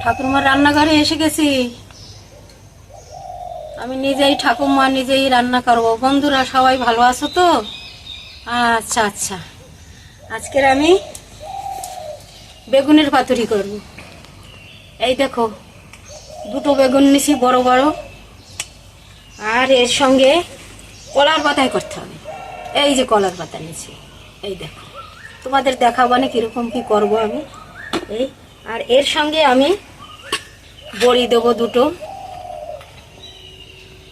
ঠাকুরমার রান্নাঘরে এসে গেছি। আমি নিজেই ঠাকুরমা নিজেই রান্না করব। বন্ধুরা সবাই ভালো আছো তো? আচ্ছা আচ্ছা, আজকের আমি বেগুনের পাতুরি করব। এই দেখো, দুটো বেগুন নিছি বড় বড়, আর এর সঙ্গে কলার পাতায় করতে হবে। এই যে কলার পাতা নিছি, এই দেখো, তোমাদের দেখাবো না কিরকম কি করব আমি। এই আর এর সঙ্গে আমি বড়ি দেবো দুটো,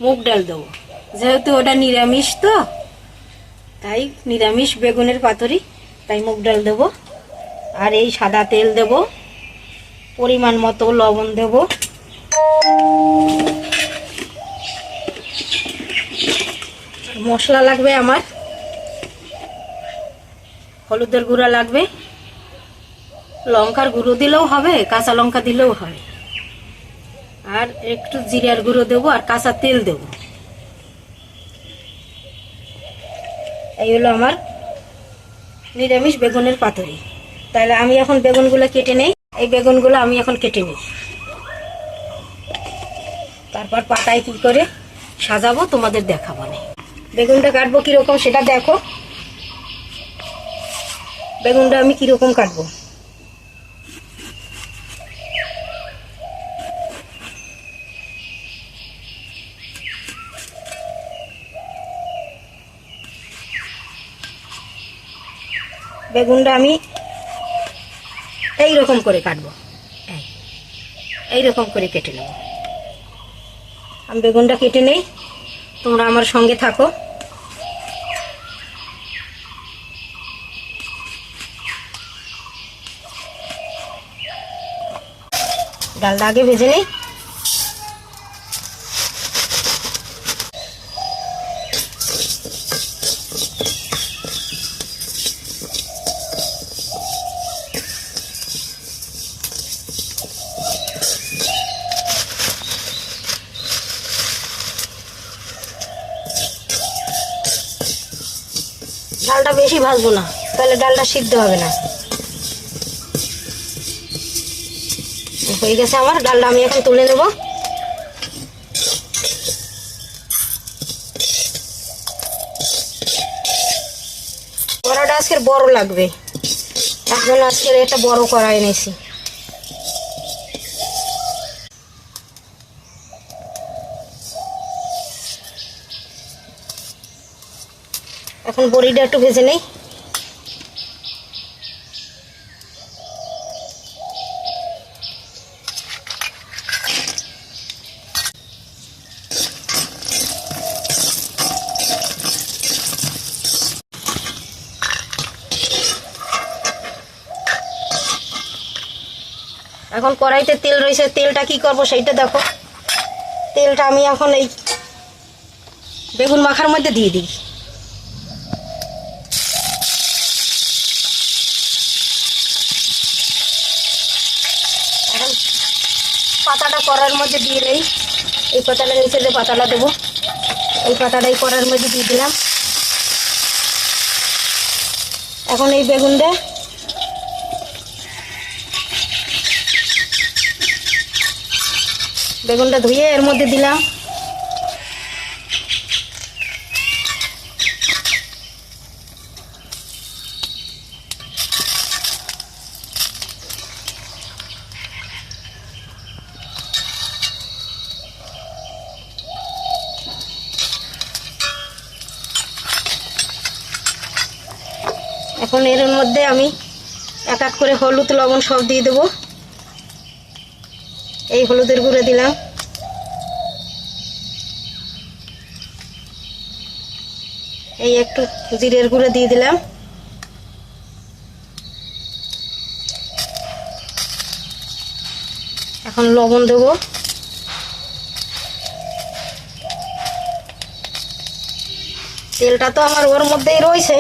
মুগ ডাল দেবো, যেহেতু ওটা নিরামিষ তো, তাই নিরামিষ বেগুনের পাতুরি, তাই মুগ ডাল দেবো। আর এই সাদা তেল দেব, পরিমাণ মতো লবণ দেব, মশলা লাগবে আমার, হলুদের গুঁড়া লাগবে, লঙ্কার গুঁড়ো দিলেও হবে, কাঁচা লঙ্কা দিলেও হবে, আর একটু জিরার গুঁড়ো দেবো, আর কাঁচা তেল দেব। এই হলো আমার নিরামিষ বেগুনের পাতুরি। তাহলে আমি এখন বেগুনগুলো কেটে নেই। এই বেগুনগুলো আমি এখন কেটে নিই, তারপর পাতায় কি করে সাজাবো তোমাদের দেখাবো না। বেগুনটা কাটবো কিরকম সেটা দেখো। বেগুনটা আমি কিরকম কাটবো, বেগুনটা আমি এইরকম করে কাটবো, এইরকম করে কেটে নেব। আমি বেগুনটা কেটে নেই, তোমরা আমার সঙ্গে থাকো। ডালটা আগে ভেজে নেই। ডালটা বেশি ভাজবো না, তাহলে ডালটা সিদ্ধ হবে না। হয়ে গেছে আমার ডালটা, আমি এখন তুলে নেব। কড়াটা আজকের বড় লাগবে, এখন আজকের একটা বড় কড়াই এনেছি। এখন বড়িটা একটু ভেজে নেই। এখন কড়াইতে তেল রয়েছে, তেলটা কি করব সেইটা দেখো। তেলটা আমি এখন এই বেগুন মাখার মধ্যে দিয়ে দিই। এখন পাতাটা কড়ার মধ্যে দিয়ে নেই। এই পাতাটা নিচে যে পাতাটা দেবো, এই পাতাটাই কড়ার মধ্যে দিয়ে দিলাম। এখন এই বেগুনটা ধুয়ে এর মধ্যে দিলাম। এখন এর মধ্যে আমি এক এক করে হলুদ লবণ সব দিয়ে দেবো। এই হলুদের গুঁড়ো দিলাম, এই একটু জিরের গুঁড়ো দিয়ে দিলাম, এখন লবণ দেব, তেলটা তো আমার ওর মধ্যেই রয়েছে,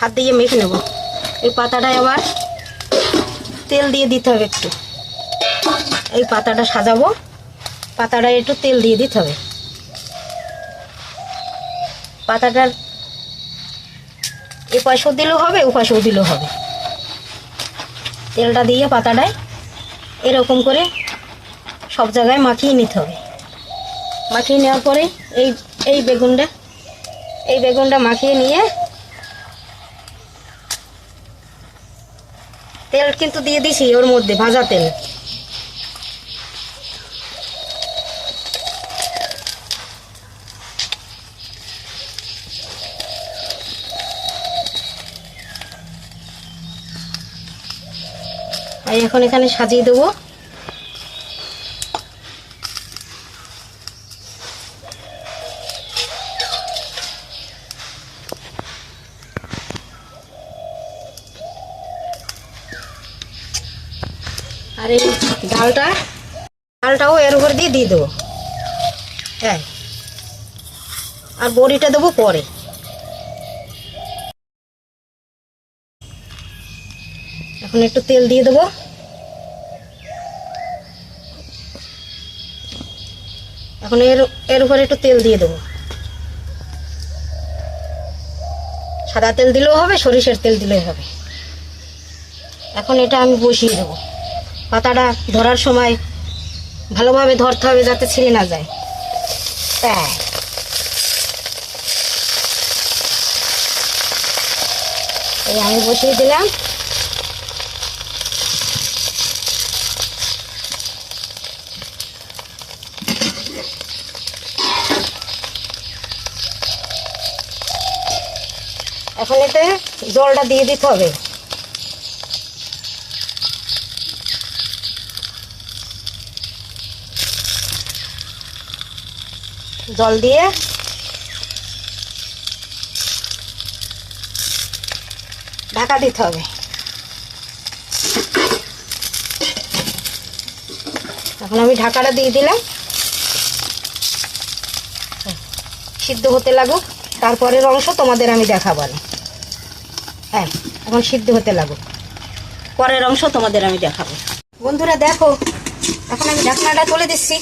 হাত দিয়ে মেখে নেব। এই পাতাটায় আবার তেল দিয়ে দিতে হবে একটু, এই পাতাটা সাজাবো, পাতাটায় একটু তেল দিয়ে দিতে হবে। পাতাটার এ পাশেও দিলেও হবে, ও পাশেও দিলেও হবে। তেলটা দিয়ে পাতাটায় এরকম করে সব জায়গায় মাখিয়ে নিতে হবে। মাখিয়ে নেওয়ার পরে এই বেগুনটা মাখিয়ে নিয়ে তেল কিন্তু দিয়ে দিছি ওর মধ্যে, ভাজা তেল। আর এখন এখানে সাজিয়ে দেবো আর এই ডালটাও এর উপর দিয়ে দেবো। হ্যাঁ, আর বড়িটা দেবো পরে। এখন একটু তেল দিয়ে দেবো। এখন এর উপরে একটু তেল দিয়ে দেবো। সাদা তেল দিলেও হবে, সরিষার তেল দিলেও হবে। এখন এটা আমি বসিয়ে দেবো। পাতাটা ধরার সময় ভালোভাবে ধরতে হবে যাতে ছিঁড়ে না যায়। এই আমি বসিয়ে দিলাম। এখন এতে জলটা দিয়ে দিতে হবে। জল দিয়ে ঢাকা দিতে হবে। এখন আমি ঢাকাটা দিয়ে দিলাম, সিদ্ধ হতে লাগুক। তারপরের অংশ তোমাদের আমি দেখাবো না। হ্যাঁ, এখন সিদ্ধ হতে লাগুক, পরের অংশ তোমাদের আমি দেখাবো। বন্ধুরা দেখো, এখন আমি ঢাকনাটা তুলে দিচ্ছি।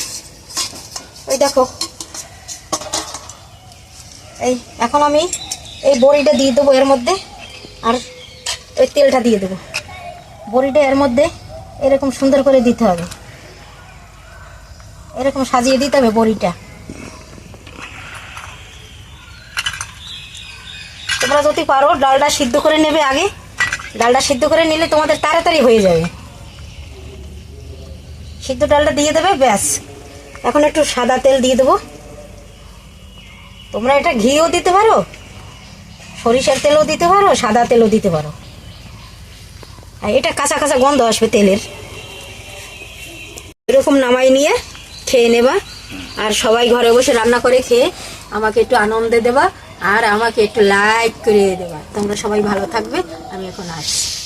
ওই দেখো, এখন আমি এই বড়িটা দিয়ে দেবো এর মধ্যে, আর ওই তেলটা দিয়ে দেবো। বড়িটা এর মধ্যে এরকম সুন্দর করে দিতে হবে, এরকম সাজিয়ে দিতে হবে বড়িটা। তোমরা যদি পারো ডালটা সিদ্ধ করে নেবে আগে। ডালটা সিদ্ধ করে নিলে তোমাদের তাড়াতাড়ি হয়ে যাবে। সিদ্ধ ডালটা দিয়ে দেবে, ব্যাস। এখন একটু সাদা তেল দিয়ে দেবো। তোমরা এটা ঘিও দিতে পারো, সরিষার তেলও দিতে পারো, সাদা তেলও দিতে পারো। আর এটা কাঁচা কাঁচা গন্ধ আসবে তেলের। এরকম নামাই নিয়ে খেয়ে নেবা। আর সবাই ঘরে বসে রান্না করে খেয়ে আমাকে একটু আনন্দ দেবা, আর আমাকে একটু লাইক করে দেবা। তোমরা সবাই ভালো থাকবে। আমি এখন আসছি।